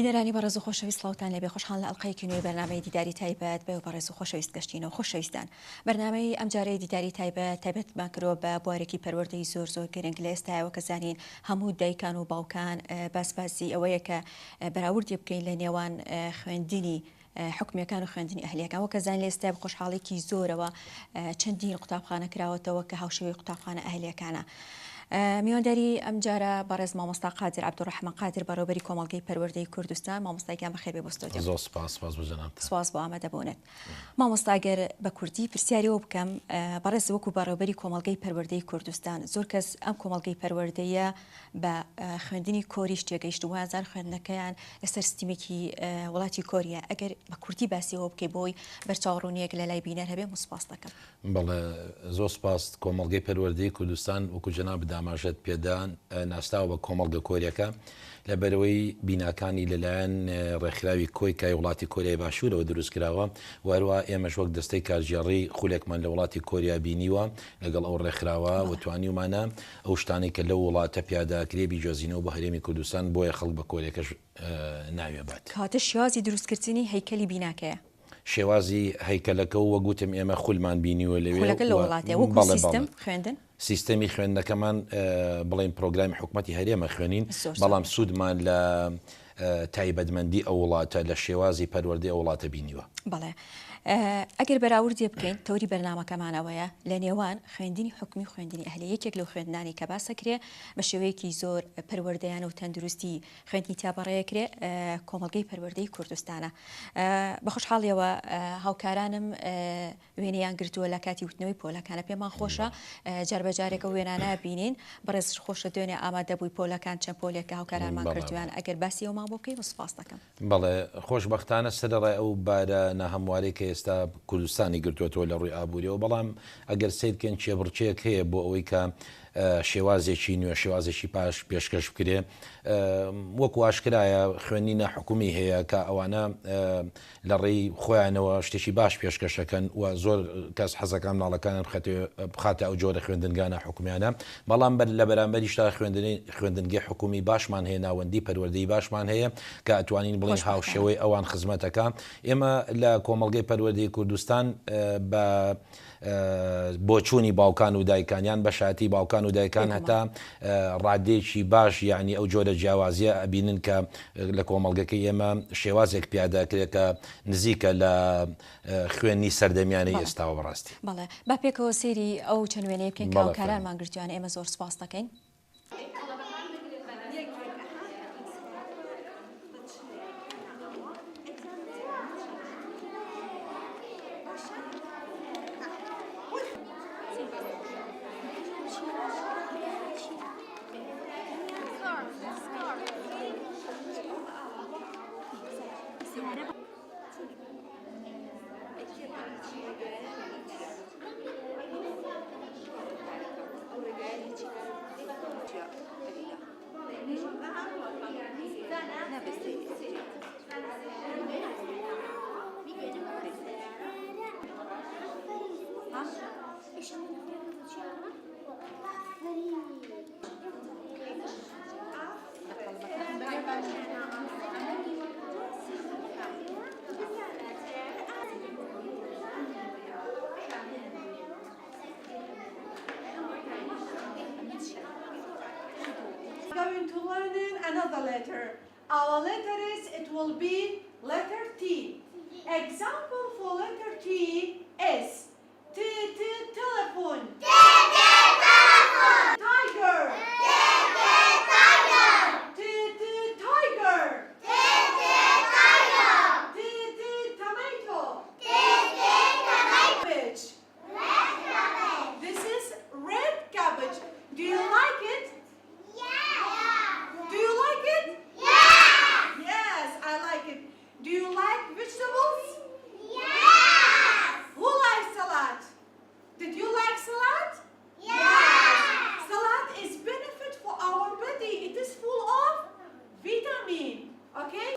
بینەرانی بەڕێز و خۆشەویست سڵاوتان لەبێ خۆشحاڵ لە ئەڵقەیەکی نوێی بەرنامەی دیداری تایبەت بە بەڕێز و خۆشەویست گەشتینەوە خۆشەویستان بەرنامەی ئەم جارەی دیداری تایبەتمان کردەوە بە بوارێکی پەروەردەی زۆر گرنگ لە ئێستایەوە کە زانین هەموو دایکان و باوکان باسباسی ئەوەیە کە بەراوردی بکەین لە نێوان خوێندنی حکومیەکان و خوێندنی ئەهلیەکان وەکە زان لە ئێستا خۆشحاڵێکی زۆرەوە چەندین قوتابخانە کراوەتەوە کە هاوشێوەی قوتابخانە ئەهلیەکانە. میوانداری ئەم جارە بەڕێز مامۆستا قادر عەبدوڕەحمان قادر بەڕێوەبەری کۆمەڵگەی پەروەردەی کوردستان مامۆستایان بەخێر بێ بۆ ستۆدیۆ. زۆر سپاس بۆ جەنابتان. سپاس بۆ ئامادەبوونت. مامۆستا گەر بە کوردی پرسیاریەوە بکەم بەڕێز وەکو بەڕێوەبەری کۆمەڵگەی پەروەردەی کوردستان زۆر کەس ئەم کۆمەڵگەی پەروەردەیە بە خوێندنی کۆریش تێگەیشت و وازار خوێندنەکەیان لەسەر ستیمێکی وڵاتی کۆریە ئەگەر بە کوردی باسیەوە بکەی بۆی بەرچاوڕوونیەک لە لای بینەر هەبێ سوپاس دەکەم. بەڵێ زۆر سپاس کۆمەڵگەی پەروەردەی کوردستان وەکو جەناب داماژەت پێدان ناستاوە بە کۆمەڵگە کۆریەکە لەبەرەوەی بیناکانی لەلایەن ڕێکخراوی کۆیکای وڵاتی کۆریای باشوورەوە دروستکراوە وەروە ئێمەش وەک دەستەی کارژێڕی خولێکمان لە وڵاتی کۆریا بینیوە لەگەڵ ئەو ڕێکخراوە وتوانیومانە ئەو شتانی کە لەو وڵاتە پیاداکرێ بیجۆزینەوە بە هەرێمی کوردستان بۆیە خەڵک بە کۆریەکەش ناوێبات. کاتە شێوازی دروستکردنی هەیکەلی بیناکەیە. شێوازی هەیکەلەکە و وەگوتم ئێمە خولمان بینیوە لەوێ لە وڵاتێ وەکو سیستم خوێندن سیستەمی خوێندنەکەمان بڵێن پرۆگرامی حکوومەتی هەرێمە خوێنین بەڵام سوودمان لە تایبەتمەندی ئەو وڵاتە لە شێوازی پەروەردەی ئەو وڵاتە بینیوە. بەڵێ ئەگەر بەراوردی بکەین تەوری بەرنامەکەمانەوەیە لە نێوان خوێندنی حکومی خوێندنی ئەهلی یەکێک لەو خوێندنانی کە باسەکرێ بە شێوەیەکی زۆر پەروەردەیان و تەندروستی خوێندنی تیاپەڕەیەکرێ کۆمەڵگەی پەروەردەی کوردستانە. بە خۆشحاڵیەوە هاوکارانم وێنەیان گرتووە لە کاتی وتنەوەی پۆلەکانە پێمان خۆشە جاربەجارێکە وێنانە بینین بەڕێز خۆشە دوێنێ ئامادەبووی پۆلەکان چەند پۆلێکە هاوکارانمان کردویان ئەگەر باسی ئەومان بۆ بکەی سوپاس دەکەم. بەڵێ خۆشبەختانە سەرڕای ئەو بارە ناهەموارەی کە ئێستا کوردستانی گرتوێتەوە لە ڕووی ئابووریەوە بەڵام ئەگەر سیرکەن چێبڕچەیەک هەیە بۆ ئەوەی کە شێوازێکی نوێ شێوازێکی پاش پێشکەش بکرێ وەکو ئاشکرایە خوێنینە حکومی هەیە کە ئەوانە لە ڕێی خۆیانەوە شتێکی باش پێشکەشەکەن و زۆر کەس حەزەکان ماڵەکانیان بخاتە ئەو جۆرە خوێندنگانە حکومیانە بەڵام لە بەرامبەریشتا خوێندنگی حکومی باشمان هەیە ناوەندی پەروەردەی باشمان هەیە کە ئەتوانین بڵین هاوشێوەی ئەوان خزمەتەکە ئێمە لە کۆمەڵگەی پەروەردەی کوردستان بە بۆچوونی باوکان و دایکانیان بە شایەتی باوکان و دایکان هەتا ڕادێکی باش یعنی ئەو جۆرە جیاوازیە ئەبینن کە لە کۆمەڵگەکەی ئێمە شێوازێک پیاداکرێت کە نزیکە لە خوێنی سەردەمیانی ئێستاوە بەڕاستی. بەڵێ با پێکەوە سێری ئەو چەند وێنەیە بکەین کە هاوکارانمان گرتویان ئێمە زۆر سوپاس دەکەین. Going to learn another letter. Our letter is, it will be letter T. Example for letter T is telephone. Tiger. Tiger. Tomato. Cabbage. This is red cabbage. Do you like it? Do you like it? Yes, I like it. Do you like vegetables? Who likes salad? Did you like salad? Salad is benefit for our body. It is full of vitamin. Okay?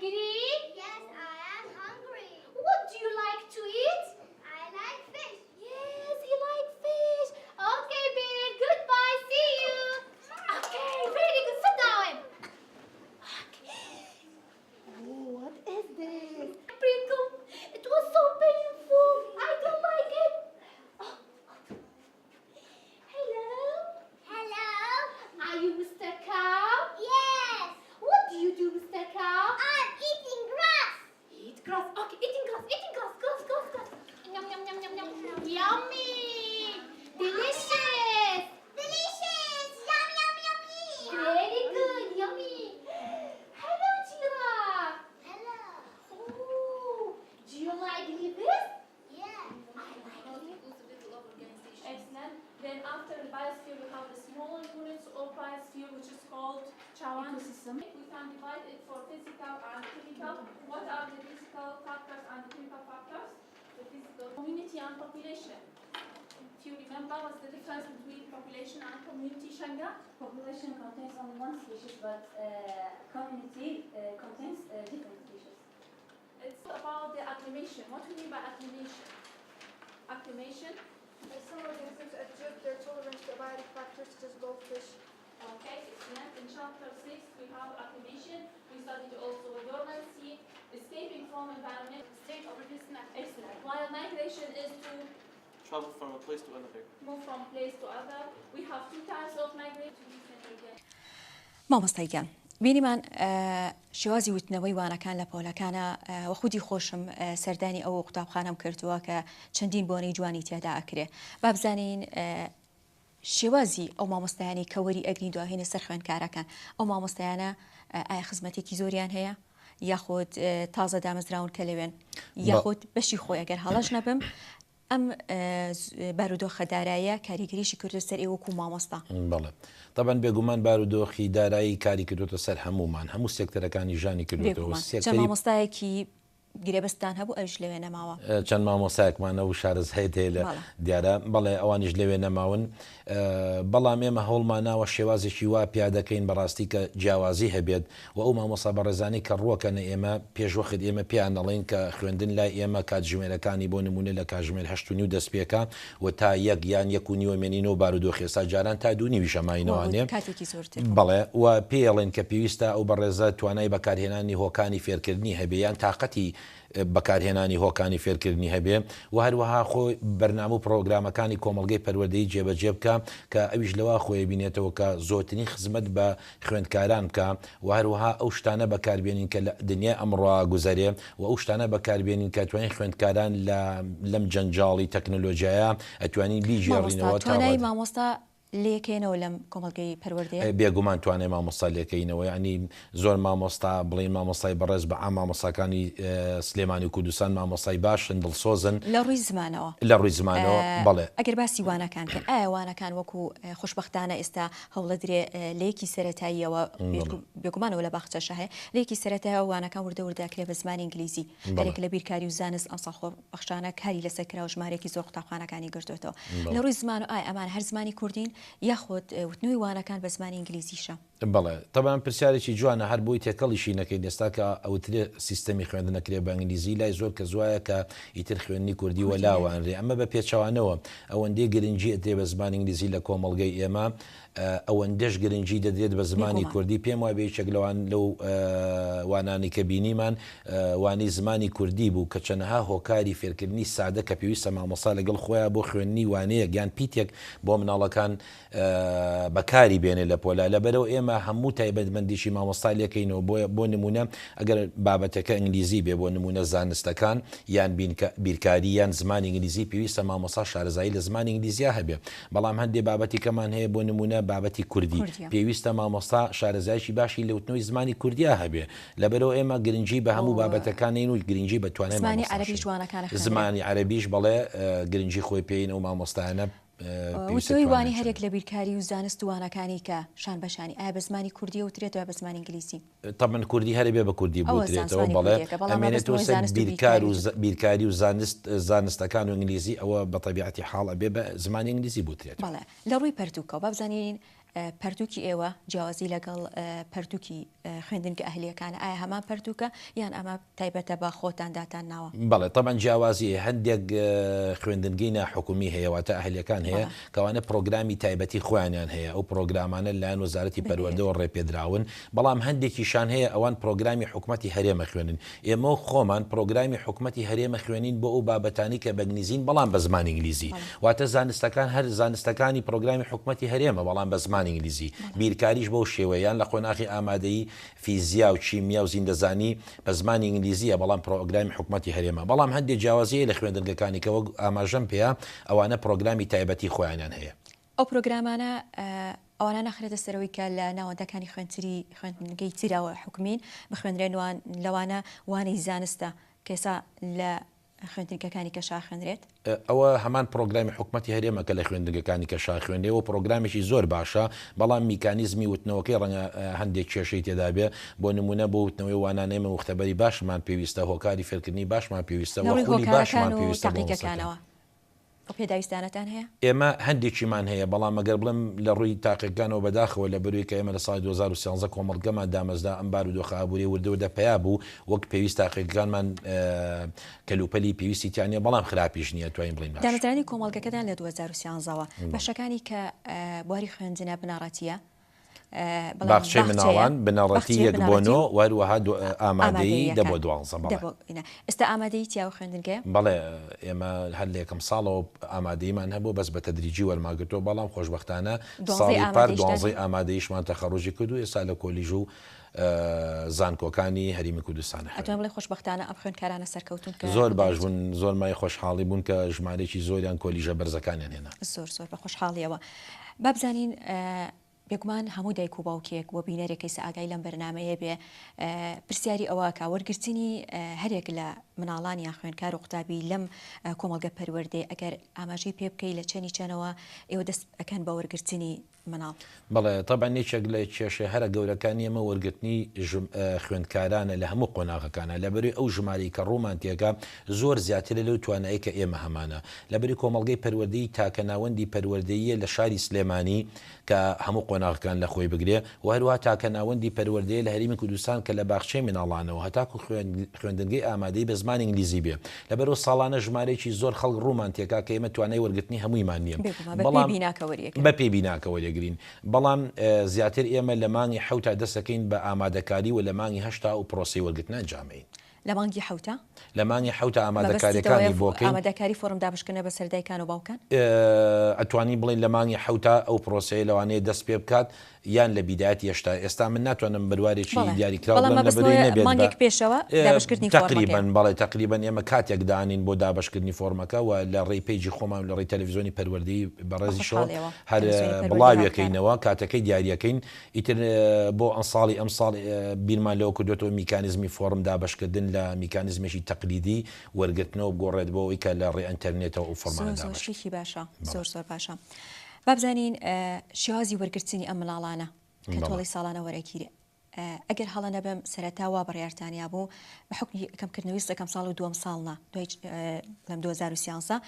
hungry? Yes, I am hungry. What do you like to eat? I like fish. Yes, he likes fish. Okay, Bill. Goodbye. See you. Okay, very good. Sit down. Okay. Oh, what is this? Prickle. It was so painful. I don't like it. Oh. Hello. Hello. Are you Mr. Cow? Yes. What do you do, Mr. Cow? I'm eating grass. Eat grass. Okay, eating grass. Grass. Yum, yum, yum, yum, yum. Yummy. Delicious. Delicious. Yum, yum, yummy. Very good. Yummy. Hello, giraffe. Hello. Oh, do you like this? Yes. I like it. Excellent. Then after the biosphere, we have the smaller units of biosphere, which is called ecosystem. We can divide it for physical and chemical. What are the physical factors and the chemical factors? The physical community and population. If you remember, what's the difference between population and community, Shanga? Population contains only one species, but community contains different species. It's about the acclimation. What do you mean by acclimation? Acclimation. Some organisms adjust their tolerance to abiotic factors such as goldfish. Okay, excellent. In chapter 6, we have acclimation. We studied also dormancy, escaping from environment, state of resistance. Excellent. While migration is to Travel from a place to another. move from place to other. We have two types of migration. مامۆستای گیان بینیمان شێوازی وتنەوەی وانەکان لە پۆلەکانە وە خودی خۆشم سەردانی ئەو قوتابخانەم کردووە کە چەندین بۆنەی جوانی تێدا ئەکرێ با بزانین شێوازی ئەو مامۆستایانی کە وەری ئەگرین دواهێنە سەر خوێندکارەکان ئەو مامۆستایانە ئایا خزمەتێکی زۆریان هەیە یاخود تازە دامەزراون کە لەوێن یاخود بەشی خۆی ئەگەر هەڵەش نەبم ئەم بارودۆخە داراییە کاریگەریشی کردو سەر ئێوەکو مامۆستا بەڵێ طبعاً بێگومان بارودۆخی دارایی کاری کردوتە سەر هەمومان هەموو سێکتەرەکانی ژانی کردوێتەوە چەند مامۆستایەکی گرێبەستان هەبوو ئەوش لەوێ نەماوە چەند مامۆسایەکمانە و شارز هەیە لە دیارە بەڵێ ئەوانیش لەوێ نەماون بەڵام ئێمە هەوڵمان ناوە شێوازێکی وا پیادەکەین بەڕاستی کە جیاوازی هەبێت و ئەو مامۆسا بەڕێزانی کە ڕووەکەنە ئێمە پێشوەخت ئێمە پیان دەڵێن کە خوێندن لای ئێمە کاتژمێرەکانی بۆ نمونە لە کاتژمێر 8:30 دەست پێکە و تا یەک یان 1:30 مێنینەوە بارودۆخی ئێستا جاران تا 2:30 شەماینەوەنێ کاتێکی زۆرتر بەڵێ و پێڵێن کە پێویستە ئەو بەڕێزە توانای بەکارهێنانی هۆکانی فێرکردنی هەبێ یان تااقەتی بەکارهێنانی هۆکانی فێرکردنی هەبێ و هەروەها خۆی بەرنامە و پرۆگرامەکانی کۆمەڵگەی پەروەردەیی جێبەجێ بکە کە ئەویش لەوە خۆی بینێتەوە کە زۆرترین خزمەت بە خوێندکاران بکە و هەروەها ئەو شتانە بەکاربێنین کە لە دنیا ئەمڕۆ گوزارێ و ئەو شتانە بەکاربێنین کە توانین خوێندکاران لەم جەنجاڵی تەکنۆلۆژیایە ئەتوانین بیژێڕینەوە توانای مامۆستا لێکێنەوە لەم کۆمەڵگەی پەروەردەیە بێگومان توانێت مامۆستا لێکەینەوە ینی زۆر مامۆستا بڵین مامۆستای بەڕێز بە ئام مامۆستاکانی سلێمانی و کوردستان مامۆستای باشن دڵسۆزن لە ڕووی زمانەوە لە ڕووی زمانەوە بەڵێ ئەگەر باسی وانەکان کە ئایا وانەکان وەکو خۆشببختانە ئێستا هەوڵە درێ لەیەکی سەرەتاییەوە بێگومانەوە لە باخچەشە هەیە لەیەکی سەرەتایە وانەکان وردەورداکرێ بە زمانی ئینگلیزی هەرێک لە بیرکاری و زانست ئەمساخۆ بەخشانە کاری لەسەرکرا و ژمارێکی زۆر قوتابخانەکانی گرتوێتەوە لە ڕووی زمان و ئایا ئەمان هەر زمانی کوردین یاخۆت وتنووی وانەکان بە زمانی ئینگلیزیشە بەڵێ تەبان پرسیارێکی جوانە هەر بۆی تێکەڵیشی نەکەی دەستا کە ئەوترێ سیستەمی خوێندنەکرێ بە ئینگلیزی لای زۆر کە زوایە کە ئیتر خوێندنی کوردی وەلاوانرێ ئەمە بە پێچەوانەوە ئەوەندەی گرنگی ئەدرێ بە زمان ئینگلیزی لە کۆمەڵگەی ئێمە ئەوەندەش گرنگی دەدرێت بە زمانی کوردی پێم وای بێچێک لەوان لەو وانانی کە بینیمان وانی زمانی کوردی بوو کە چەنەها هۆکاری فێرکردنی سادە کە پێویستە مامۆستا لەگەڵ خۆیان بۆ خوێندنی وانەیە گیان پیتێک بۆ مناڵەکان بەکاری بێنێ لە پۆلا لەبەرەوە ئێمە هەموو تایبەتمەندیشی مامۆستا لێکەینەوە بۆ نمونە ئەگەر بابەتەکە ئینگلیزی بێ بۆ نمونە زانستەکان یان بیرکاری یان زمانی ئینگلیزی پێویستە مامۆستا شارەزایی لە زمانی ئینگلیزیە هەبێ بەڵام هەندێک بابەتی کەمان هەیە بۆ نمونە بابەتی کوردی پێویستە مامۆستا شارەزایشی باشی لەوتنەوەی زمانی کوردیا هەبێ لەبەرەوە ئێمە گرنگی بە هەموو بابەتەکانین و گرنگی بە توانای زمانی عەرەبیش بەڵێ گرنگی خۆی پێین و مامۆستایانە وتۆی وانی هەرێک لە بیرکاری و زانست وانەکانی کە شان بەشانی ئایا بە زمانی کوردی وترێتەوە بە زمانی ئینگلیزی طبعا کوردی هەرێ بێ بە کوردی بوترێتەوە بەڵێ ئەمێنێتەوە سەر بیرکاری و زانستەکان و ئینگلیزی ئەوە بە تەبیعەتی حاڵە بێ بە زمانی ئینگلیزی بوترێت بەڵێ لە ڕووی پەرتووکەوە با بزانین پەرتووکی ئێوە جیاوازی لەگەڵ پەرتووکی خوێندنگە ئەهلیەکانە ئایا هەمان پەرتوکە یان ئەمە تایبەتە بە خۆتانداتان ناوە بەڵێ طبعا جیاوازی هەندێک خوێندنگەی ناحکومی هەیە واتە ئەهلیەکان هەیە کەوانە پرۆگرامی تایبەتی خۆیانیان هەیە ئەو پرۆگرامانە لایەن وەزارەتی پەروەردەوە ڕێپێدراون بەڵام هەندێکیشان هەیە ئەوان پرۆگرامی حکوومەتی هەرێمە خوێنن ئێمە خۆمان پرۆگرامی حکوومەتی هەرێمە خوێنین بۆ ئەو بابەتانی کە بەنگلیزین بەڵام بە زمانی ئینگلیزی واتە زانستەکان هەر زانستەکانی پرۆگرامی حکوومەتی هەرێمە بەڵام بە زمانی ئینگلیزی بیرکاریش بەو شێوەیان لە قۆناغی ئامادەیی فیزیا و چیمیا و زیندەزانی بە زمانی ئینگلیزیە بەڵام پرۆگرامی حکوومەتی هەرێمە بەڵام هەندێک جیاوازیە لە خوێندنگەکانی کە وەک ئاماژەم پێەیە ئەوانە پرۆگرامی تایبەتی خۆیانیان هەیە ئەو پرۆگرامانە ئەوانە ناخرێتە سەرەوەی کە لە ناوەندەکانی خوێندنگەی تیراوە حکومین بخوێنرێن لەوانە وانەی زانستە کەسا لە خوێندنگەکانی کە شاخوێنرێت ئەوە هەمان پرۆگرامی حکوومەتی هەرێمە کە لە خوێندنگەکانی کە شاخوێنێەوە پرۆگرامێکی زۆر باشە بەڵام میکانیزمی وتنەوەکەی ڕەنگە هەندێک کێشەی تێدا بێ بۆ نمونە بۆ وتنەوەی وانانەی مختبەری باشمان پێویستە هۆکاری فێرکردنی باشمان پێویستە وەخولی باشمان پێویستە تاقیقەکانەوە ئەو پێداویستانەتان هەیە ئێمە هەندێکیمان هەیە بەڵام ئەگەر بڵم لە ڕووی تاقیەکانەوە بەداخەوە لە بەروی کە ئێمە لە ساڵی 2013 کۆمەڵگەمان دامەزدا ئەم بارودۆخە ئابووری وردەوەدە پیا بوو وەک پێویست تاقیەکانمان کەلوپەلی پێویستیتیانە بەڵام خراپیش نییە توانین بڵین دامەزرانی کۆمەڵگەکەدان لە 2013ەوە بەشەکانی کە بواری خوێندنە بناڕەتیە باخچەی مناڵان بنەڕەتی یەک بۆ نۆ وەروەها ئامادەیی دەبۆ 12 ئێستا ئامادەی تیاوە خوێندنگە بەڵێ ئێمە هەر لە یەکەم ساڵەوە ئامادەیمان هەبوو بەس بە تەدریجی وەرماگرتەوە بەڵام خۆشبەختانە ساڵی پار 12 ئامادەیشمان تەخەڕۆژی کردو ئێستا لە کۆلیژ و زانکۆکانی هەریمی کوردستانە ئەتوان بڵێ خۆشبەختانە ئەم خوێندکارانە سەرکەوتون کە زۆر باش بوون زۆر مای خۆشحاڵی بوون کە ژمارەی زۆریان کۆلیژە بەرزەکانیان هێنا زۆر بە خۆشحاڵیەوە با بزانین بێگومان هەموو دایک و باوکێک بۆ بینەرێکی ئاگای لەم بەرنامەیە بێ پرسیاری ئەوە کە وەرگرتنی هەرێک لە مناڵانی یان خوێندکار و قوتابی لەم کۆمەڵگە پەروەردەی ئەگەر ئاماژەی پێ بکەی لە چەنی چەنەوە ئێوە دەست ئەکەن بە وەرگرتنی مناڵ بەڵێ طبعا نێچێک لە کێشە هەرە گەورەکانی ئەمە وەرگرتنی خوێندکارانە لە هەموو قۆناغەکانە لەبەروی ئەو ژماری کە ڕوومان تێکە زۆر زیاتر لەو توانایی کە ئێمە هەمانە لەبەری کۆمەڵگەی پەروەردەی تاکە ناوەندی پەروەردەیە لە شاری سلێمانی کە هەموو قۆناغەکان لە خۆی بگرێ و هەروە تاکە ناوەندی پەروەردەیە لە هەرێمی کوردستان کە لە باخچەی مناڵانەوە هەتاکو خوێندنگەی ئامادەی بە زمانی ئینگلیزی بێ لەبەرەوە ساڵانە ژمارەیەکی زۆر خەڵک ڕوومان تێکا کە ئێمە توانای وەرگرتنی هەموویمان نییە بە پێی بیناکە وەرەگرین بەڵام زیاتر ئێمە لە مانگی حوتا دەسەکەین بە ئامادەکاری و لە مانگی هەشتا و پرۆسی وەرگرتنە ئەنجامین لە مانگی حوتا لە مانگی حوتا ئامادەکاریەکانی بۆکەین ئامادەکاری فۆرم دابشکردنە بە سەردایکان و باوکان ئەتوانی بڵین لە مانگی حوتا ئەو پرۆسی لەوانەیە دەست پێ بکات یان لە بیداەتی ئێستا من ناتوانم بڕوارێکی دیاریکراوەمانگێک پێشەوە دابشکردنی تقریبان بەڵێ تقریبان ئێمە کاتێک دانین بۆ دابشکردنی فۆرمەکە و لە ڕێی پیجی خۆمان لە ڕێی تەلەڤیزیۆنی پەروەردەی بەڕێزیشەوە هەر بڵاویەکەینەوە کاتەکەی دیاریەکەین ئیتر بۆ ئەساڵی ئەم ساڵ بیرمان لەوە کردوێتەوە میکانیزمی فۆرم دابشکردن لە میکانیزمێکی تەقلیدی وەرگرتنەوە بگۆڕێت بۆ ئەوەی کە لە ڕێ ئینتەرنێتەوە و فۆرمانە زۆرشێکی باشە زۆر باشە با بزانین شێوازی وەرگرتنی ئەم مناڵانە کە تۆڵی ساڵانە وەرەگیرێ ئەگەر هەڵە نەبم سەرەتاوا بڕیارتانیا بوو بە حکمی کەمکردنەوەی یەکەم ساڵ و دووەم ساڵنا لەم 2013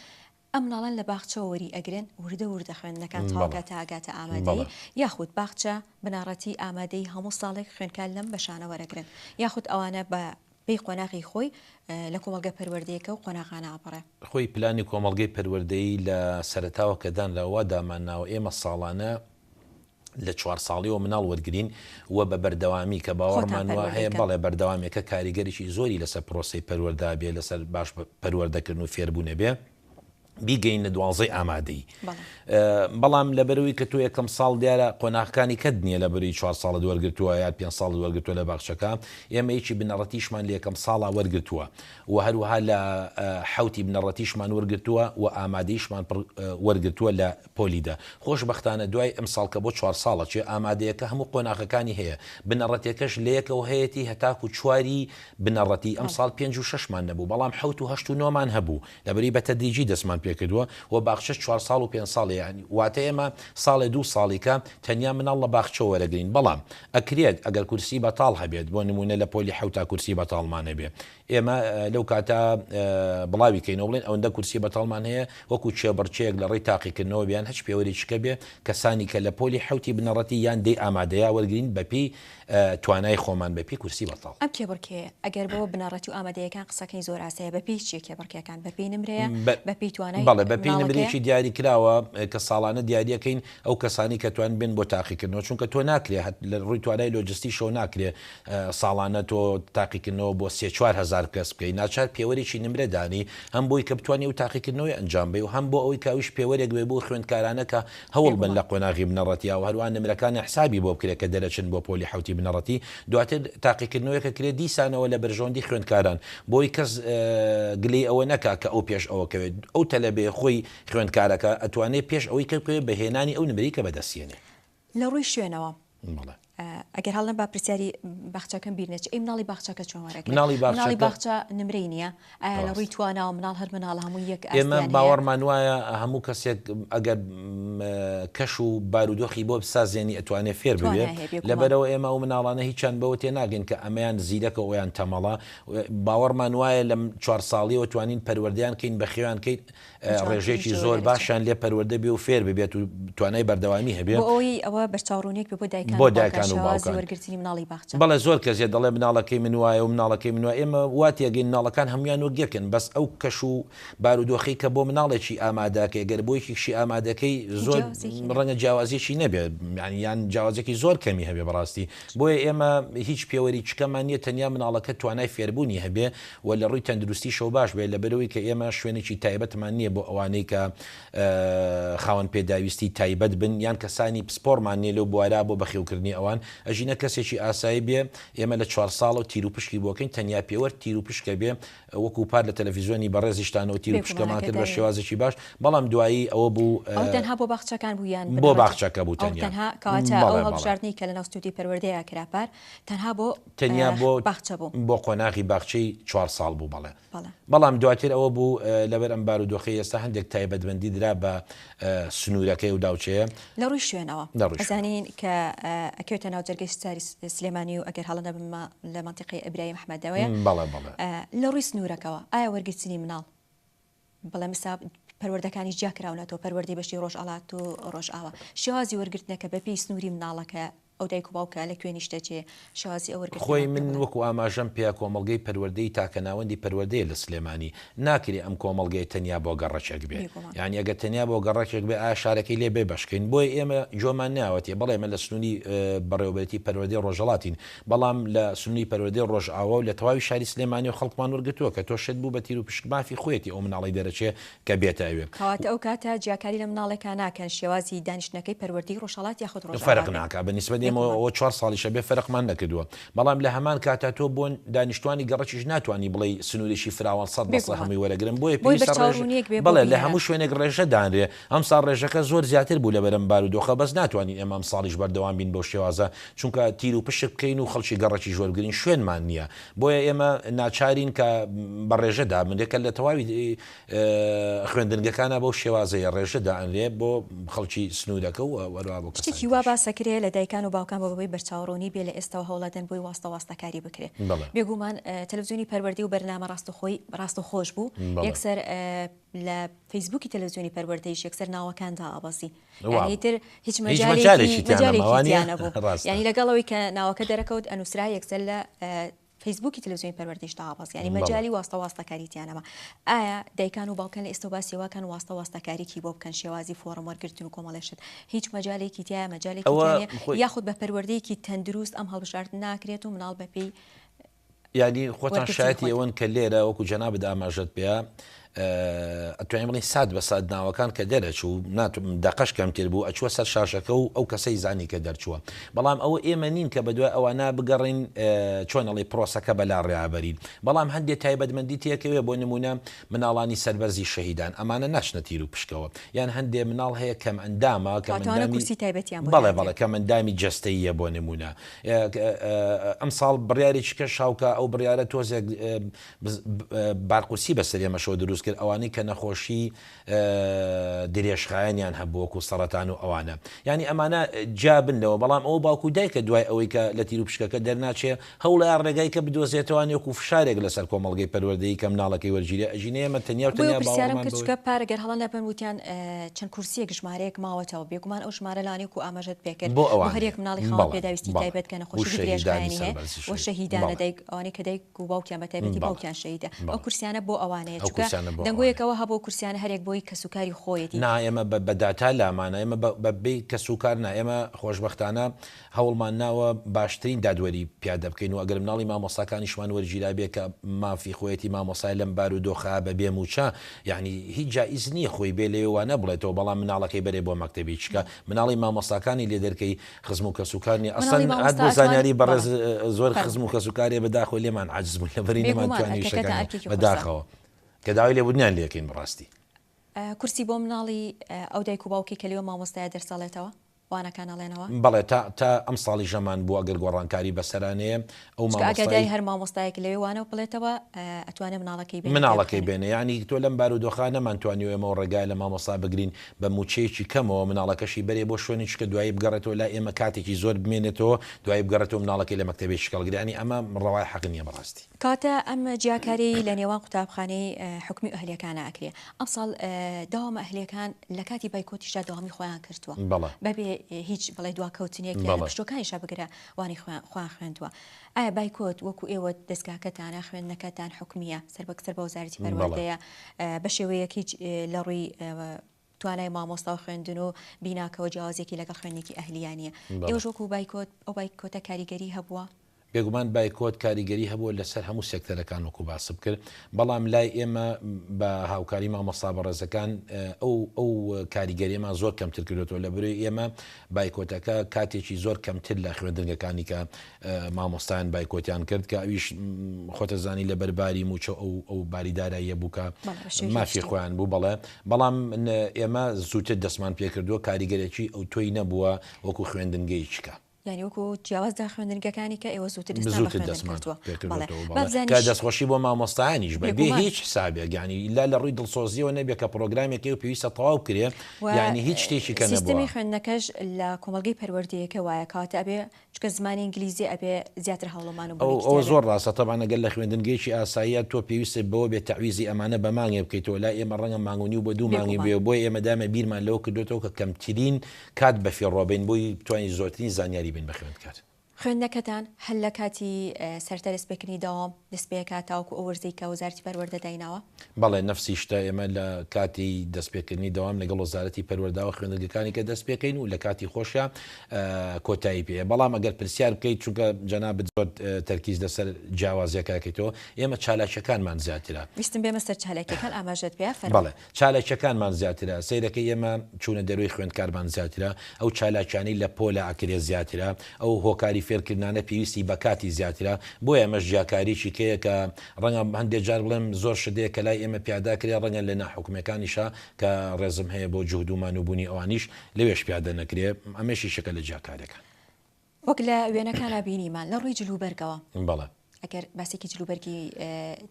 ئەم مناڵان لە باخچەوە وەری ئەگرن وردە خوێندنەکان تاواگاتە ئاگاتە ئامادەی یاخود باخچە بناڕەتی ئامادەی هەموو ساڵێک خوێندکار لەم بەشانە وەرەگرن یاخود ئەوانە بە پێی قۆناغی خۆی لە کۆمەڵگە پەروەردەیەکە و قۆناغانە ئاپەڕێ خۆی پلانی کۆمەڵگەی پەروەردەی لە سەرەتاوە کەدان لەوە دامانناوە ئێمە ساڵانە لە 4 ساڵیەوە مناڵ وەرگین و بە بەردەوامی کە باوەڕمانوە هەیە بەڵێ بەردەوامێکە کاریگەریی زۆری لەسەر پرۆسی پەروەردا بێ لەسەر باش پەروەردەکردن و فێربوونە بێ بیگەینە 12 ئامادەی بەڵام لەبەروی کە تۆ یەکەم ساڵ دیارە قۆناغەکانی کەت نییە لەبەری 4 ساڵ وەرگرتووە یا 5 ساڵ وەرگرتووە لە باخچەکە ئێمە هیچی بنەڕەتیشمان لە یەکەم ساڵا وەرگرتووە و هەروەها لە حوتی بنەڕەتیشمان وەرگرتووە و ئامادەیشمان وەرگرتووە لە پۆلیدا خۆشبەختانە دوای ئەم ساڵ کە بۆ 4 ساڵە چێ ئامادەیەکە هەموو قۆناغەکانی هەیە بنەڕەتێکەش لە یەکەوە هەیەی هەتاکو چواری بنەڕەتی ئەم ساڵ 5 و 6مان نەبوو بەڵام 7 و 8 و 9مان هەبوو لەبەری بە تەدریجی دەستمان پێکردووە و باخچە 4 ساڵ و 5 ساڵ یانی واتە ئێمە ساڵێ 2 ساڵیکە تەنیا مناڵ لە باخچە وەرەگرین بەڵام ئەکرێت ئەگەر کورسی بەتاڵ هەبێت بۆ نمونە لە پۆلی حوتا کورسی بەتاڵمان هەبێ ئێمە لەو کاتە بڵاوی کەینەوە بڵێن ئەوەندە کورسی بەتاڵمان هەیە وەکو چێبڕچەیەک لە ڕێی تاقیکردنەوە بیان هەچ پێوەریچکە بێ کەسانی کە لە پۆلی حوتی بنەڕەتی یان دەی ئامادەیە وەرگین بەپی توانای خۆمان بەپی کورسی بەتاڵ ئەم کێبڕکێ ئەگەر بۆ بنەڕەتی و ئامادەیەکان قسەکەی زۆر ئاسەیە بەپی چیە کێبڕکەکان بەپی نمرەیە بەپی توانای بەڵێ بەپی نمرێکی دیاری کراوە کە ساڵانە دیاریەکەین ئەو کەسانی کە توان بێن بۆ تاقیکردنەوە چونکە تۆ ناکرێت لە ڕووی توانای لۆجستی شەو ناکرێت ساڵانە تۆ تاقیکردنەوە بۆ 3-4 کەس بکەی ناچار پێوەرێکی نمرەدانی هەم بۆی کە بتوانانی و تاقیکردنەوەی ئەنجام بێ و هەم بۆ ئەوەی کاویش پێوەرێک بێ بۆ خوێندکارانە کە هەوڵ بن لە قۆناغی بنەڕەتیەوە هەروان نمرەکانی حسابی بۆ بکرێت کە دەرەچن بۆ پۆلی حوتی بنەڕەتی دواتر تاقیکردنەوەیکە کرێت دیسانەوە لە بەرژۆندی خوێندکاران بۆی کەس گلەی ئەوە نەکا کە ئەو پێش ئەوەکەوێت ئەو تەلەبێ خۆی خوێندکارەکە ئەتوانێت پێش ئەوەی کە بەهێنانی ئەو نمری کە بەدەستێنێ لە ڕووی شوێنەوە ئەگەر هەڵە با پرسیاری باخچەکەم بیرنێت ئەی مناڵی باخچەکە چۆن وەرەگرێت مناڵی باخچە نمرەی نییە لە ڕووی تواناوە مناڵ هەر مناڵ هەموو یەک ئێمە باوەڕمان وایە هەموو کەسێک ئەگەر کەش و بارودۆخی بۆ بسازێنی ئەتوانێت فێر ببێت لەبەرەوە ئێمە و مناڵانە هیچیان بەوە تێناگەن کە ئەمەیان زیرەکە ئەویان تەمەڵە باوەڕمان وایە لەم 4 ساڵیەوە توانین پەروەردەیان کەین بە خێوان کەیت ڕێژێکی زۆر باشیان لێ پەروەردە بێ و فێر ببێت و توانای بەردەوامی هەبێت ئەوەی ئەوە بەرچاوڕوونێک بۆ دایکان وەرگرتنی مناڵی باخچە بەڵێ زۆر کەسێ دەڵێ مناڵەکەی من وایە و مناڵەکەی من وایە ئێمە واتیەگەین مناڵەکان هەمویان وەگەکن بەس ئەو کەش و بارودۆخی کە بۆ مناڵێکی ئامادەکەی گەر بۆیکیشی ئامادەکەی زۆر ڕەنگە جیاوازێکی نەبێت یان جیاوازێکی زۆر کەمی هەبێ بەڕاستی بۆیە ئێمە هیچ پێوەری چکەمان نییە تەنیا مناڵەکە توانای فێربوونی هەبێ و لە ڕووی تەندروستی شەو باش بێت لەبەرەوەی کە ئێمە شوێنێکی تایبەتمان نییە بۆ ئەوانەی کە خاوەن پێداویستی تایبەت بن یان کەسانی پسپۆرمان نیە لەو بوارا بۆ بەخێوکردنی ئەوان ئەژینە کەسێکی ئاسایی بێ ئێمە لە 4 ساڵ و تیر و پشکی بۆکەین تەنیا پێوە تیر و پشکە بێ وەکو پار لە تەلەڤیزیۆنی بەڕێزیشتانەوە تیر و پشکەمان کرد بە شێوازێکی باش بەڵام دوایی ئەوە بوو تەنها بۆ باخچەکان بوویان بۆ باخچەکە بوو تەنها کەواتە ئەو هەڵبژاردننی کە لە ناوستوتی پەروەردەیە کراپار تەنها بۆ تەنیا بۆ باخچە بوو بۆ قۆناغی باخچەی 4 ساڵ بوو بەڵێ بەڵام دواتر ئەوە بوو لەبەر ئەم بارودۆخی ئێستا هەندێک تایبەتبەندی درا بە سنوورەکەی و داوچەیە لە ڕووی شوێنەوە ئەزانین کە ئەکەوێتە ناو جەرگەی ساری سلێمانی و ئەگەر هەڵە بمە لە منتیقی ئیبراهیم محەمەدەوەیە لە ڕووی سنوورەکەەوە ئایا وەرگرتنی مناڵ بەڵام مسا پەروەردەکانی جیا کراونەتەوە پەروەردەی بەشی ڕۆژئاڵات و ڕۆژئاوە شێوازی وەرگرتنەکە بەپێی سنووری مناڵەکە ئەو دایک و باوکە لە کوێنیشتەجێ شازی ئەوە خۆی من وەکو ئاماژەم پێیا کۆمەڵگەی پەروەردەی تاکە ناوەندی پەروەردەیە لە سلێمانی ناکری ئەم کۆمەڵگەی تەنیا بۆ گەڕەچێک بێ یعنی ئەگە تەنیا بۆ گەڕەچێک بێ ئا شارەکەی لێ بێ بەشکەین بۆی ئێمە جۆمان ناوەتێ بەڵێ ئێمە لە سنووری بەڕێوەبەتی پەروەردەی ڕۆژهەڵاتین بەڵام لە سنووری پەروەردەی ڕۆژئاوە و لە تەواوی شاری سلێمانی و خەڵکمان وەرگتووە کە تۆ شت بوو بە تیر و پشک مافی خۆیەتی ئەو مناڵی دەرەچێ کە بێتە ئەوێ کەواتە ئەو کاتە جیاکاری لە مناڵێکان ناکەن شێوازی دانیشتنەکەی پەروەردەی ڕۆژهەڵات یاخود ڕۆژ فەرق ناکات بەنسبەت ئێمە 4 ساڵیشە بێ فەرقمان نەکردووە بەڵام لە هەمان کاتە تۆ بۆن دانیشتوانی گەڕەکیش ناتوانانی بڵێ سنوورێکی فراوان 100% هەمووی وەرەگرن بۆیە بڵێ لە هەموو شوێنێک ڕێژە دانرێ ئەم ساڵ ڕێژەکە زۆر زیاتر بوو لە بەرەم بارودۆخە بەس ناتوانین ئێمە ئەم ساڵیش بەردەوام بین بۆ شێوازە چونکە تیر و پشک بکەین و خەڵکی گەڕەکی ژۆرگرین شوێنمان نییە بۆیە ئێمە ناچارین کە بە ڕێژەدا منێکە لە تەواوی خوێندنگەکانە بۆ شێوازەیە ڕێژەدا ئەنرێ بۆ خەڵکی سنوورەکە و وەروە بۆ شتێکی وا باسەکرێ لە دایکان و باوکان بۆ بەبەی بەرچاوڕۆنی بێ لە ئێستا هەوڵەدەن بۆی واستەکاری بکرێت بێگومان تەلەڤیزیۆنی پەروەردەی و بەرنامە ڕاستەخۆش بوو یەکسەر لە فەیسبووکی تەلەڤیزیۆنی پەروەردەیش یەکسەر ناوەکاندا ئەبەسی یعنیتر هیچ مەجالێکی بوو یعنی لەگەڵەوەی کە ناوەکە دەرەکەوت ئەنووسرا یەکسەر لە فەیسبووکی تەلەڤیزیۆنی پەروەردەیشتا ئاباس یعنی مەجالی واستەکاریتیانەوە ئایا دایکان و باوکان لە ئێستا باسیێواکان واستەکاریکی بۆ بکەن شێوازی فۆرم وەرگرتن و کۆمەڵێشت هیچ مەجالێکی تایە مەجالێکی یاخود بە پەروەردەیەکی تەندروست ئەم هەڵبژاردن ناکرێت و مناڵ بەپێی یعنی خۆتان شایەتی ئەوەن کە لێرە وەکو جەنابەت ئاماژەت پێە ئەتوانین بڵین ساد بە ساد ناوەکان کە دەرەچوو دەقەش کەمتر بوو ئەچووە سەر شاشەکە و ئەو کەسەی زانی کە دەرچووە بەڵام ئەوە ئێمە نین کە بەدوای ئەوانە بگەڕین چۆنەڵی پرۆسەکە بەلا ڕێعابەرین بەڵام هەندێک تایبەتمەندی تێکەوێ بۆ نمونە مناڵانی سەربەرزی شەهیدان ئەمانە ناچنە تیر و پشکەوە یان هەندێک مناڵ هەیە کەم ئەندامە بەڵێ کەم ئەندامی جەستەیە بۆ نمونە ئەم ساڵ بڕیارێکی کە شاوکە ئەو بڕیارە تۆزێک بارقوسی بەسەر ئێمەشەوە دروست کرد ئەوانەی کە نەخۆشی درێژخایەنیان هەبوو وەکو سەرەتان و ئەوانە ینی ئەمانە جابنەوە بەڵام ئەو باوکو دایکە دوای ئەوەی کە لە تیر و پشکەکە دەرناچێ هەوڵیان ڕێگای کە بدۆزێتەوە وەکو فشارێک لەسەر کۆمەڵگەی پەروەردەیی کە مناڵەکەی وەرگیری ئەژینێ ئێمە تەنیا و تەنیا پرسیارم کرد چکە پارەگەر هەڵە نەبن وتیان چەند کورسیەک ژمارەیەک ماوەتەوە بێگومان ئەو ژمارە لانێک و ئاماژەت پێکرد بۆ هەرێک مناڵی خاڵ پێداویستی تایبەت کە نەخۆشی درێژخایەنی هەیە و شەهیدانە دایک ئەوانەی کە دایک و باوکیان بە تایبەتی باوکیان شەهیدە ئەو کورسیانە بۆ ئەوانەیە چکە دەنگۆیەکەوە هەبوو کورسیانە هەرێک بۆی کە سوکاری خۆیەتی نا ئێمە بەداتا لامانە ئێمە بەبێ کە سوکار نا ئێمە خۆشببختانە هەوڵمان ناوە باشترین دادوەری پیادە بکەین و ئەگەر مناڵی مامۆساکانیشمان وەرگیرا بێ کە مافی خۆیەتی مامۆسای لەم بار و دۆخا بەبێ موچە یعنی هیچ جائز نییە خۆی بێ لێوانە بڵێتەوە بەڵام مناڵەکەی بەرێ بۆ مەکتەبی چکە مناڵی مامۆساکانی لێ دەرکەی خزم و کەسوکارنی ئەسەن هات بۆ زانیاری بەڕێز زۆر خزم و کەسوکارێ بەداخۆ لێمان عاجز بوون لەبەری نەمان توانی شەکان بەداخەوە کە داوای لێبوونیان لێکەین بڕاستی کورسی بۆ مناڵی ئەو دایک و باوکی کە لێوە مامۆستایە دەرسەڵێتەوە وانەکانەڵێنەوە بەڵێ تا ئەم ساڵی ژەمان بووە ئەگەر گۆڕانکاری بەسەرانەیە ئەو ئاگاداری هەر مامۆستایەک لەوێوانەوە بڵێتەوە ئەتوانێت مناڵەکەی بێنێ ینی تۆ لەم بارودۆخانە نەمانتوانی ئێمە ڕێگای لە مامۆستا بگرین بە موچەیەکی کەمەوە مناڵەکەشی بەرێ بۆ شوێنی چکە دوایی بگەڕێتەوە لا ئێمە کاتێکی زۆر بمێنێتەوە دوایی بگەڕێتەوە مناڵەکەی لە مەکتەبی شکڵگرانی ئەمە ڕەوای حەق نییە بەڕاستی کاتە ئەم جیاکاری لە نێوان قوتابخانەی حکومی ئەهلیەکانە ئەکرێ ئەمساڵ داوامە ئەهلیەکان لە کاتی بایکۆتیشدا داوامی خۆیان کردووە بەبێ هیچ بڵێ دواکەوتنێک پشتەکانیشا بگرە وانی خۆیان خوێندووە ئایا بایکۆت وەکو ئێوە دەستگاکەتانە خوێندنەکەتان حکومیە سەربەکسەر بە وەزارەتی پەروەردەیە بە شێوەیەک هیچ لە ڕووی توانای مامۆستا و خوێندن و بیناکەوە جیاوازێکی لەگەڵ خوێندێکی ئەهلیانیە ئێوەش وەکو بایکۆت ئەو بایکۆتە کاریگەری هەبووە بێگومان بایکۆت کاریگەری هەبووە لەسەر هەموو سێکتەرەکان وەکو باسب کرد بەڵام لای ئێمە بە هاوکاری مامۆستا بەڕێزەکان ئەو کاریگەریمان زۆر کەمتر کردێتەوە لە بروی ئێمە بایکۆتەکە کاتێکی زۆر کەمتر لە خوێندنگەکانی کە مامۆستایان بایکۆتیان کرد کە ئەویش خۆتەزانی لە بەرباری موچە ئەو باریداراییە بوو کە مافی خۆیان بوو بەڵام ئێمە زووتر دەستمان پێکردووە کاریگەرێکی ئەو تۆی نەبووە وەکو خوێندنگەی چکە یعنی وەکو جیاوازدا خوێندنگەکانی کە ئێوە زووتر دەستخۆشی بۆ مامۆستایانیش بەبێ هیچ حسابێک ینی لا لە ڕووی دڵسۆزیەوە نەبێ کە پرۆگرامێکی و پێویستە تەواو کرێ ینی هیچ شتێکی کە سیستەمی خوێندنەکەش لە کۆمەلگەی پەروەردەیەکە وایە کاتە ئەبێ چکە زمانی ئینگلیزی ئەبێ زیاتر هەوڵەمان ئەو زۆر ڕاستە تەبان ئەگەر لە خوێندنگەیەکی ئاساییە تۆ پێویستە بەوە بێت تەعویزی ئەمانە بە مانگێ بکەیتەوە لا ئێمە ڕەنگە مانگونی و بە دوو مانگی بێ بۆی ئێمە دامە بیرمان لەوە کردوێتەوە کە کەمترین کات بەفێڕۆبین بۆی توانی زۆرترین زانیاری بین بە خوێندکار خوێندنەکەتان هەل لە کاتی سەرتە دەستپێکردنی داوام دەستپێکات تاوکو ئەو وەرزەی کە وەزارەتی پەروەردە دایناوە بەڵێ نەفسی شتە ئێمە لە کاتی دەستپێکردنی داوام لەگەڵ وەزارەتی پەروەردەوە خوێندنگەکانی کە دەست پێکەین و لە کاتی خۆشە کۆتایی پێ بەڵام ئەگەر پرسیار بکەیت چونکە جەنابەت زۆر تەرکیز لەسەر جیاوازیەکەکەیتەوە ئێمە چالاکیەکانمان زیاترە ویستم بێمە سەر چالاکیەکان ئاماژەت پێ بەڵێ چالاکیەکانمان زیاترە سەیرەکەی ئێمە چوونە دەروی خوێندکارمان زیاترە ئەو چالاکیانی لە پۆلە ئاکرێ زیاترە ئەو هۆکاری فێرکردانە پێویستی بە کاتی زیاترە بۆیە ئەمەش جیاکاریی کەیە کە ڕەنگە هەندێک جار بڵێم زۆر شدەیە کە لای ئێمە پیادا کرێ ڕەنگە لە ناحکومەکانیشە کە ڕێزم هەیە بۆ جوهدومان و بوونی ئەوانیش لەوێش پیادە نەکرێ ئەمەشی شەکە لە جیاکارەکان وەک لە وێنەکانە بینیمان لە ڕووی جلوبەرگەوە بەڵێ ئەگەر باسێکی جلوبەرگی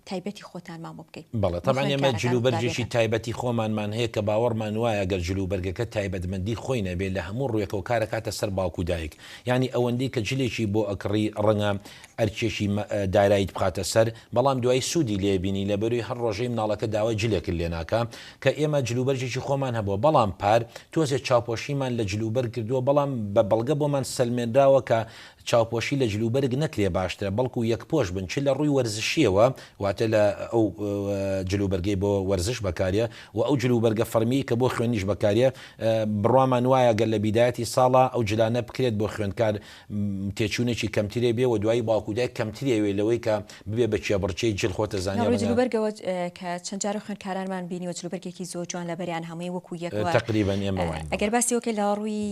تایبەتی خۆتانمان بۆ بکەیت بەڵێ تەمان ئێمە جلوبەرگێکی تایبەتی خۆمانمان هەیە کە باوەڕمان وایە ئەگەر جلوبەرگەکە تایبەتمەندی خۆی نەبێت لە هەموو ڕوویەکە و کارە کاتە سەر باوکو دایک ینی ئەوەندەی کە جلێکی بۆ ئەکڕی ڕەنگە ئەرکێشی داراییت بخاتە سەر بەڵام دوای سوودی لێبینی لە بەروی هەر ڕۆژەی مناڵەکە داوای جلێک لێ ناکە کە ئێمە جلوبەرگێکی خۆمان هەبووە بەڵام پار تۆزێک چاوپۆشیمان لە جلوبەر کردووە بەڵام بە بەڵگە بۆمان سەلمێنراوە کە چاوپۆشی لە جلوبەرگ نەکرێ باشترە بەڵکو یەکپۆش بن چ لە ڕووی وەرزشیەوە واتە لە ئەو جلوبەرگەی بۆ وەرزش بەکاریە و ئەو جلوبەرگە فەرمی کە بۆ خوێنیش بەکاریە بڕوامان وایە گەر لە بیدایەتی ساڵە ئەو جلانە بکرێت بۆ خوێندکار تێچوونێکی کەمترێ بێ و دوایی باوکودای کەمترێوێ لەوەی کە ببێ بە چێبڕچەی جل خۆتە زانانی جلوبەرگەوە کە چەند جار خوێندکارانمان بینیوە جلوبەرگێکی زۆر جوان لە بەریان هەمووی وەکو یەکەوە تقریبا ئێمە ئەگەر باسی وەکە لە ڕووی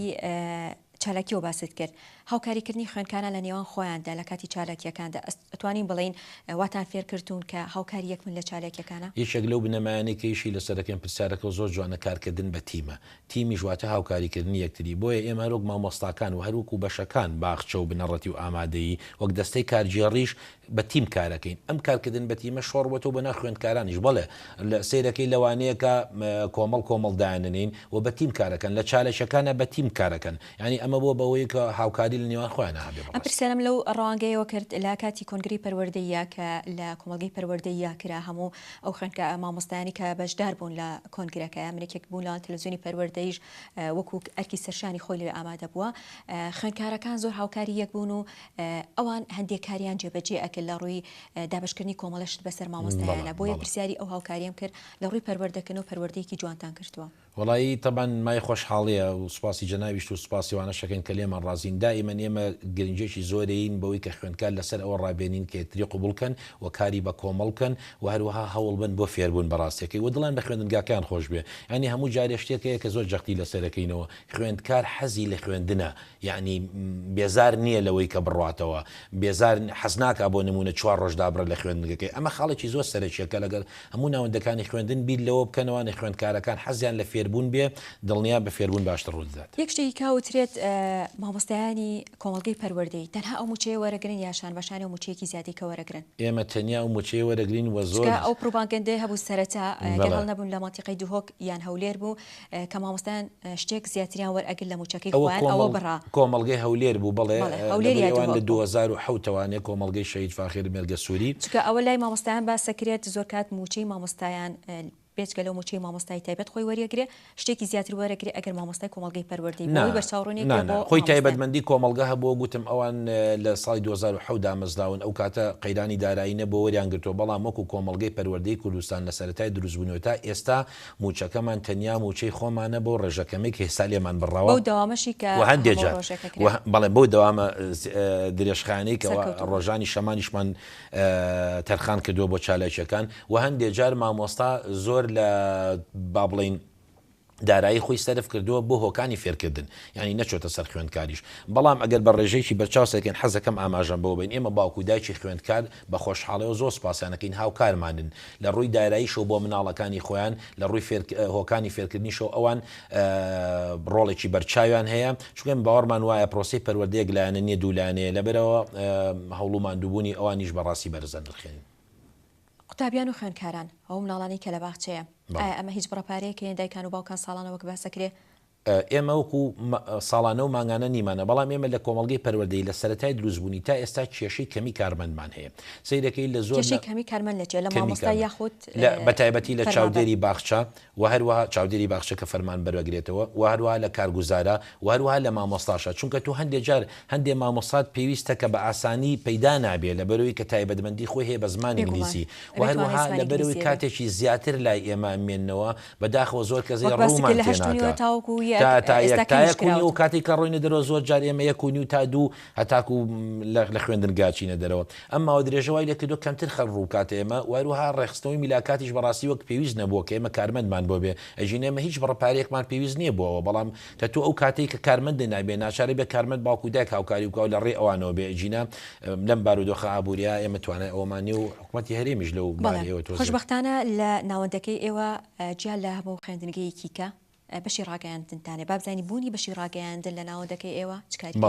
چالاکیەوە باست کرد هاوکاریکردنی خوێندکاران لە نێوان خۆیاندا لە کاتی چالاکیەکاندا ئەتوانین بڵین واتان فێرکردون کە هاوکاری یەک من لە چالاکیەکانە یەکێک لەو بنەمایانەی کەیشی لەسەرەکەم پرسیارەکە زۆر جوانە کارکردن بە تیمە تیمی ژواتە هاوکاریکردنی یەکتری بۆیە ئێمە هەروک مامۆستاکان و هەروکو بەشەکان باخچە و بنەڕەتی و ئامادەیی وەک دەستەی کارجێڕیش بە تیم کارەکەین ئەم کارکردن بە تیمە شۆڕبەتەوە بە ناو خوێندکارانیش بڵێ لە سیرەکەی لەوانەیە کە کۆمەڵ دایانێنین و بە تیم کارەکەن لە چالشەکانە بە تیم کارەکەن ینی ئەمە بۆ بەوەی کە هاوکاری لە نێوان خۆیان هەبێ ئەم پرسیارم لەو ڕەوانگەیەوە کرد لە کاتی کۆنگری پەروەردەیە کە لە کۆمەڵگەی پەروەردەیە کرا هەموو ئەو خوێندکە مامۆستایانی کە بەشدار بوون لە کۆنگرەکە ئەمریکێک بوون لە تەلەڤیزیۆنی پەروەردەیش وەکو ئەرکی سەرشانی خۆی لێ ئامادە بووە خوێندکارەکان زۆر هاوکاری یەک بوون و ئەوان هەندێک کاریان جێبەجێ ئەکرد لە ڕووی دابشکردنی کۆمەڵەشت بەسەر مامۆستایانە بۆیە پرسیاری ئەو هاوکاریم کرد لە ڕووی پەروەردەکردن و پەروەردەیەکی جوانتان کردووە وڵایی تەبان مای خۆشحاڵیە و سوپاسی جەناویشت و سوپاسیوانە شەکەن کە لێمان ڕازین دائیمەن ئێمە گرنجێکی زۆرین بەوەی کە خوێندکار لەسەر ئەوە ڕابێنین کە یەکتری قبولکەن و کاری بە کۆمەڵکەن و هەروەها هەوڵ بن بۆ فێربوون بەڕاستیەکەی و دڵان بە خوێندنگاکان خۆش بێ ینی هەموو جارێ شتێکەیە کە زۆر جەختی لەسەرەکەینەوە خوێندکار حەزی لە خوێندنە یعنی بێزار نییە لەوەی کە بڕاتەوە بێزار حەزناکە بۆ نمونە 4 ڕۆژ دابڕە لە خوێندنگەکەی ئەمە خاڵێکی زۆر سەرەکیەکە لەگەڵ هەموو ناوەندەکانی خوێندن بیر لەوە بکەنەوە خوێندکارەکان حەزیان لە فێربوون بێ دڵنیا بە فێربوون باشتر ڕوودات یەک شتێکی کاوترێت مامۆستایانی کۆمەڵگەی پەروەردەی تەنها ئەو موچەیە وەرەگرن یاشان بەشانی و موچەیەکی زیادی کە وەرەگرن ئێمە تەنیا و موچەیە وەرەگرین و زۆر ئەو پروپاگەندەی هەبوو سەرەتا گەڵ نەبوون لە مانتیقەی دوهۆک یان هەولێر بوو کە مامۆستایان شتێک زیاتریان وەرئەگرن لە موچەکەی خۆیان ئەوە بڕا کۆمەڵگەی هەولێر بوو بڵێ هەولێریان لە 2007 توانێت کۆمەڵگەی شەهید فاخر مێرگە سووری چکە ئەوە لای مامۆستایان باسەکرێت زۆر کات موچەی مامۆستایان بێچگە لەو موچەی مامۆستای تایبەت خۆی وەرەگرێ شتێکی زیاتر وەرەگرێ ئەگەر مامۆستای کۆمەڵگەی پەروەردەی بۆی بەرچاوڕوونێک خۆی تایبەتمەندی کۆمەڵگە هەبوو گوتم ئەوان لە ساڵی 2007 دامەزراون ئەو کاتە قەیرانی دارایی نەبوو وەریان گرتووە بەڵام وەکو کۆمەڵگەی پەروەردەی کوردستان لە سەرەتای دروستبوونەوە تا ئێستا موچەکەمان تەنیا موچەی خۆمانە بۆ ڕێژەکەمێک هێستا لێمان بڕاوە بەو داوامەشی کە بەڵێ بەو داوامە درێژخانەی کە ڕۆژانی شەمانیشمان تەرخان کردووە بۆ چالاکیەکان و هەندێک جار مامۆستا زۆر لە با بڵین دارایی خۆی سەرف کردووە بۆ هۆکانی فێرکردن ینی نەچۆتە سەر خوێندکاریش بەڵام ئەگەر بە ڕێژەیەکی بەرچاوسەکەن حەزەکەم ئاماژەم بەوە بین ئێمە باوکودایکی خوێندکار بە خۆشحاڵەوە زۆر سپاسیانەکەین هاوکارمانن لە ڕووی داراییشەوە بۆ مناڵەکانی خۆیان لە ڕووی هۆکانی فێرکردنیشەوە ئەوان ڕۆڵێکی بەرچاویان هەیە چونکە باوەڕمان وایە پرۆسی پەروەردەیەک لایەنە نییە دوولانەیە لەبەرەوە هەوڵومان دووبوونی ئەوانیش بەڕاستی بەرزەن دڵخێنین قوتابیان و خوێندکاران ئەو مناڵانی کە لە باخچەیە ئەمە هیچ بڕەپارەیەکە دایکان و باوکان ساڵانەوە کە باسەکرێ ئێمە وەکو ساڵانە و ماگانە نیمانە بەڵام ئێمە لە کۆمەڵگەی پەروەردەی لە سەرەتای دروستبوونی تا ئێستا کێشەی کەمی کارمەندمان هەیە سەیرەکەی لە زۆر کەمی کارمەند لە لە مامۆستا یاخود بەتایبەتی لە چاودێری باخچە و هەروەها چاودێری باخچە کە فەرمان بەرەگرێتەوە و هەروەها لە کارگوزارە و هەروەها لە مامۆستاشە چونکە تو هەندێک جار هەندێک مامۆستات پێویستە کە بە ئاسانی پەیدا نابێ لە بەرەوەی کە تایبەتمەندی خۆی هەیە بە زمانی ئینگلیزی و هەروەها لە بەرەوەی کاتێکی زیاتر لای ئێمە مێننەوە بەداخەوە زۆر کەس ڕوومان تێناکات تایەکوونی و کاتی کە ڕۆینە دەرەوە زۆر جار ئێمە یەکوونی و تا دوو هەتاکو لە خوێندنگاچینە دەرەوە ئەمما درێژەوەی لە کردو کەمتر خەڕوو کاتە ئێمە وروها ڕێخستنەوەی میلاکاتیش بەڕاستی وەک پێویست نەبووە کە ئێمە کارمەندمان بۆ بێ ئەژین ئێمە هیچ بڕەپارێکمان پێویست نییە بووەوە بەڵام کە تو ئەو کاتێک کە کارمەندی نابێ ناچارە بێ کارمەند باوکودای هاوکاری وکاو لە ڕێ ئەوانەوە بێ ئەجینە لەم بارودۆخە ئابووریا ئێمە توانای ئەومانی و حکوومەتی هەرێمیش لەو بارەوە خۆشبەختانە لە ناوەندەکەی ئێوە جیال لە هەموو خوێندنگەیەکی کە بەشی ڕاگەیاندنتانێ بابزانی بوونی بەشی ڕاگەیاندن لە ناوەندەکەی ئێوە چکاری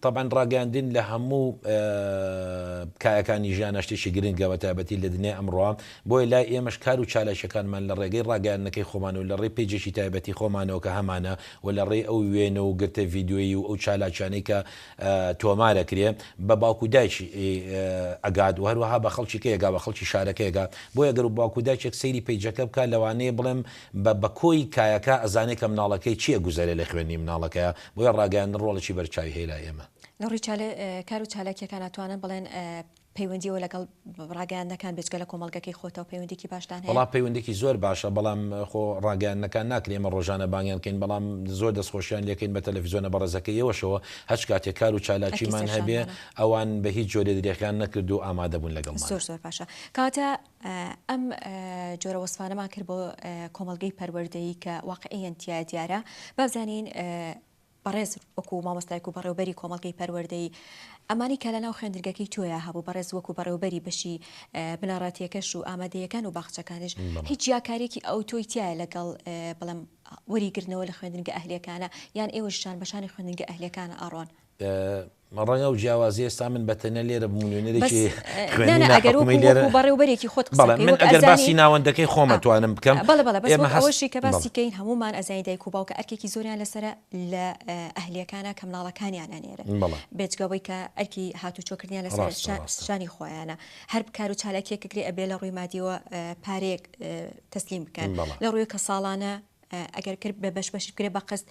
طبعا ڕاگەاندن لە هەموو کایەکانی ژیانە شتێکی گرنگەوە تایبەتی لە دنیا ئەمڕۆ بۆی لای ئێمەش کار و چالاشەکانمان لە ڕێگەی ڕاگەیاندنەکەی خۆمان و لە ڕێ پێیجێکی تایبەتی خۆمانەوە کە هەمانە و لە ڕێ ئەو وێنە و گرتە ڤیددیۆیی و ئەو چالاکیانەی کە تۆمارەکرێ بە باوکودایکی ئەگاد و هەروەها بە خەڵکی کێگا بە خەڵکی شارەکەیگا بۆ ئەگەر و باوکودایچێک سەیری پێیجەکە بکە لەوانەیە بڵێم بە کۆی کایەکە ئەزانێت کە مناڵەکەی چییە گوزارە لە خوێنی مناڵەکەیە بۆیە ڕاگەیاندن ڕۆڵێکی بەرچاوی هەیە لە ئێمە لە ڕووی کار و چالاکیەکان ناتوانن بڵێن پەیوەندیەوە لەگەڵ ڕاگەیاندنەکان بێجگە لە کۆمەڵگەکەی خۆتەوە پەیوەندێکی باشتان هەیە بەڵام پەیوەندێکی زۆر باشە بەڵام خۆ ڕاگەیاندنەکان ناکرێ ئێمە ڕۆژانە بانگیانکەین بەڵام زۆر دەستخۆشیان لێکەین بە تەلەڤیزیۆنە بەڕێزەکەیەوەشەوە هەچ کاتێک کار و چالاکیمان هەبێ ئەوان بە هیچ جۆرە درێخیان نەکرد و ئامادەبوون لەگەڵمان زۆر باشە کاتە ئەم جۆرە وەسفانەمان کرد بۆ کۆمەڵگەی پەروەردەیی کە واقعیەن تیا دیارە بابزانین بەڕێز وەکو مامۆستایەک و بەڕێوەبەری کۆمەڵگەی پەروەردەی ئەمانی کە لە ناو خوێندرگەکەی تۆیە هەبوو بەڕێز وەکو بەڕێوەبەری بەشی بنەڕاتیەکەش و ئامادەیەکان و باخچەکانش هیچ یاکارێکی ئەو تۆی تایە لەگەڵ بەڵام وەریگرنەوە لە خوێندنگە ئەهلیەکانە یان ئێوەشان بەشانی خوێندنگە ئەهلیەکانە ئەڕۆن ڕەنگە و جیاوازی ئێستا من بەتەنە لێرە بمونێنێکی بەڕێوبەرێکی خۆت من ئەگەر باسی ناوەندەکەی خۆمەتوانم بکەم ئەوەشی کە باسی کەین هەمومان ئەزانی دایک و باوکە ئەرکێکی زۆریان لەسرە لە ئەهلیەکانە کە مناڵەکانیان ئەنێرە بێجگەوەی کە ئەرکی هاتوچۆکردنیان لەسەر شانی خۆیانە هەر بکار و چالاکیەکەگرێ ئەبێ لە ڕووی مادیەوە پارێک تەسلیم بکەن لە ڕووی کە ساڵانە ئەگەر کرد بە بەش کرێ بە قەست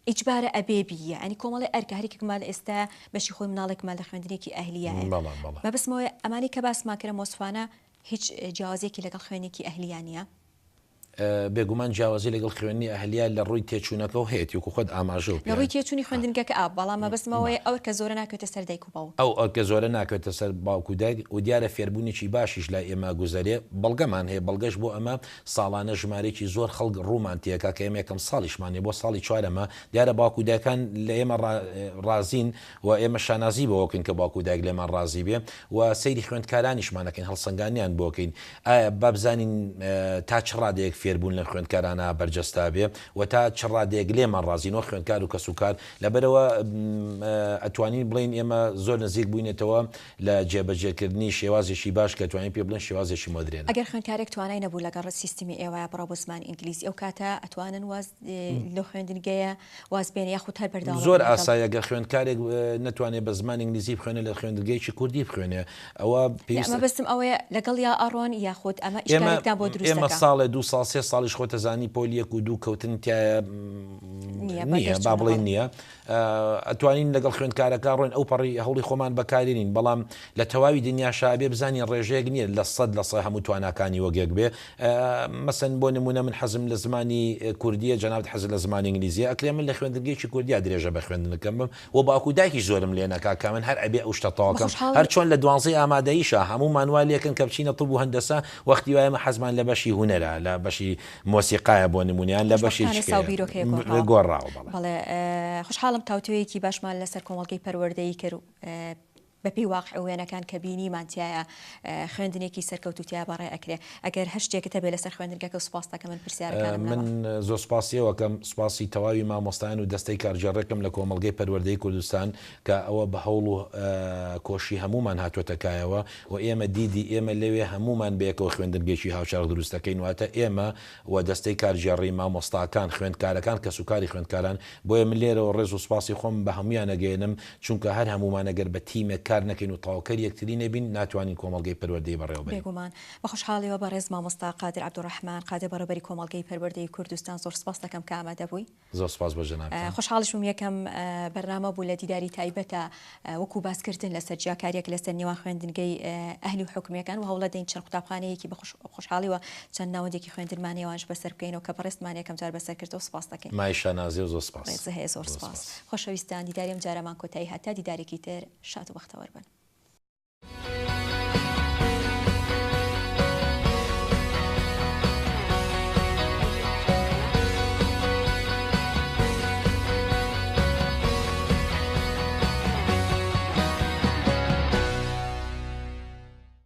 ئیجبارە ئەبێ بیە ئەنی کۆمەڵی ئەرکە هەرێکێکمان لە ئێستا بەشی خۆی مناڵێکمان لە خوێندنێکی ئەهلیایە مەبەستمەوە ئەمانی کە باسمان کرە مۆسفانە هیچ جیاوازێکی لەگەڵ خوێنێکی ئەهلیانە بێگومان جیاوازی لەگەڵ خوێنی ئەهلیا لە ڕووی تێچوونەکە و هەیە وەکو خۆت ئاماژە لە ڕووی تێچوونی خوێندنگەکە بەڵام مەبەستمەوەی ئەو کە زۆرە ناکەوێتە سەر دایک و باوک ئەو کە زۆرە ناکەوێتە سەر باوک و دایک و دیارە فێربوونێکی باشیش لای ئێمە گوزارێ بەڵگەمان هەیە بەڵگەش بۆ ئەمە ساڵانە ژمارێکی زۆر خەڵک ڕوومان تێکا کە ئێمە یەکەم ساڵیشمانێ بۆ ساڵی چوارەمە دیارە باوک و دایکان لە ئێمە ڕازین و ئێمە شانازی بۆکەین کە باوک و دایک لێمان ڕازی بێ و سەیری خوێندکارانیشمانەکەین هەڵسەنگانیان بۆکەین ئایا بابزانین تا چ ڕادەیەک فێربوون لە خوێندکارانە بەرجەستا بێ و تا چ ڕادەیەک لێمان ڕازینەوە خوێندکار و کەسوکار لەبەرەوە ئەتوانین بڵین ئێمە زۆر نزیک بووینێتەوە لە جێبەجێکردنی شێوازێکی باش کە توانین پێ بڵێن شێوازێکی مۆدرێن ئەگەر خوێندکارێک توانای نەبوو لەگەڵ سیستمی ئێوەیە بڕە بۆ زمانی ئینگلیزی ئەو کاتە ئەتوانن واز لە خوێندنگەیە وازبێن یاخود هەر بەرداوام زۆر ئاسایە ئەگەر خوێندکارێک نەتوانێت بە زمانی ئینگلیزی بخوێنێت لە خوێندنگەیەکی کوردی بخوێنێ ئەوە پێویستە بەستم ئەوەیە لەگەڵ یا ئەڕۆن یاخود ئەمە ئیشکالێکتان بۆ دروستەکە ئێمە ساڵێ 2 ساڵ 3 ساڵیش خۆتە زانی پۆلیەک و دوو کەوتن تایە نییە با بڵێ نییە ئەتوانین لەگەڵ خوێندکارەکە ڕۆین ئەو پەڕی هەوڵی خۆمان بەکارێنین بەڵام لە تەواوی دنیاشا بێ بزانین ڕێژەیەک نییە لە 100% هەموو تواناکانی وەگێک بێ مەسەن بۆ نمونە من حەزم لە زمانی کوردیە جەنابەت حەز لە زمانی ئینگلیزیە ئەکرێ من لە خوێندنگەیەکی کوردیا درێژە بە خوێندنەکەم بم و باوکو دایکی زۆرم لێ نەکا کە من هەر ئەبێ ئەو شتە تەواوکەم هەر چۆن لە 12 ئامادەییشە هەموو مانوالێکن کە بچینە طب و هەندەسە وەختی وایە حەزمان لە بەشی هونەرە لە بەشی مۆسیقایە بۆ نمونیان لە بەشی گۆڕاوە بەڵێ خوشحاڵم کاوتوەیەکی باشمان لەسەر کۆمەڵگەی پەروەردەیی کرد بەپی واقع وێنەکان کە بینیمانتیایە خوێندنێکی سەرکەوتوتیا بەڕێ ئەکرێ ئەگەر هەر شتێکتە بێ لەسەر خوێندنگەکە و سوپاس دەکەم من پرسیارەکانم من زۆر سوپاسیەوەکەم سوپاسی تەواوی مامۆستایان و دەستەی کارژێڕێکم لە کۆمەڵگەی پەروەردەی کوردستان کە ئەوە بە هەوڵ و کۆشی هەمومان هاتوۆتەکایەوە و ئێمە دیدی ئێمە لەوێ هەمومان بێکەوە خوێندنگێکی هاوشار دروستەکەین واتە ئێمە و دەستەی کارژێڕی مامۆستاکان خوێندکارەکان کەسوکاری خوێندکاران بۆیە من لێرەوە ڕێز و سوپاسی خۆم بە هەمویان ئەگەێنم چونکە هەر هەمومان ئەگەر بە تیمێک کار نەکەین و تاواکەر یەکتری نەبین ناتوانین کۆمەڵگەی پەروەردەی بەڕێوەبرین بێگومان بە خوشحاڵیەوە بەڕێز مامۆستا قادر عەبدوڕەحمان قادر بەڕێوەبەری کۆمەڵگەی پەروەردەی کوردستان زۆر سپاس دەکەم کە ئامادە بووی زۆر سپاس بە جەنابتان خوشحاڵیشم یەکەم بەرنامە بوو لە دیداری تایبەتە وەکو باسکردن لەسەر جیاکاریەک لەسەر نێوان خوێندنگەی ئەهلی و حکومیەکان و هەوڵە دەین چەند قوتابخانەیەکی بە خوشحاڵیەوە چەند ناوەندێکی خوێندنمانەوەش بەسەر بکەینەوە کە بەڕێستمان یەکەم جار بەسەر کردەوە سپاس دەکەین مایشە نازی و زۆر سپاس زۆر سپاس خۆشەویستان دیداریم جارەمان کۆتایی هەتا دیدارێکی تر شاد و بەختەوەر بن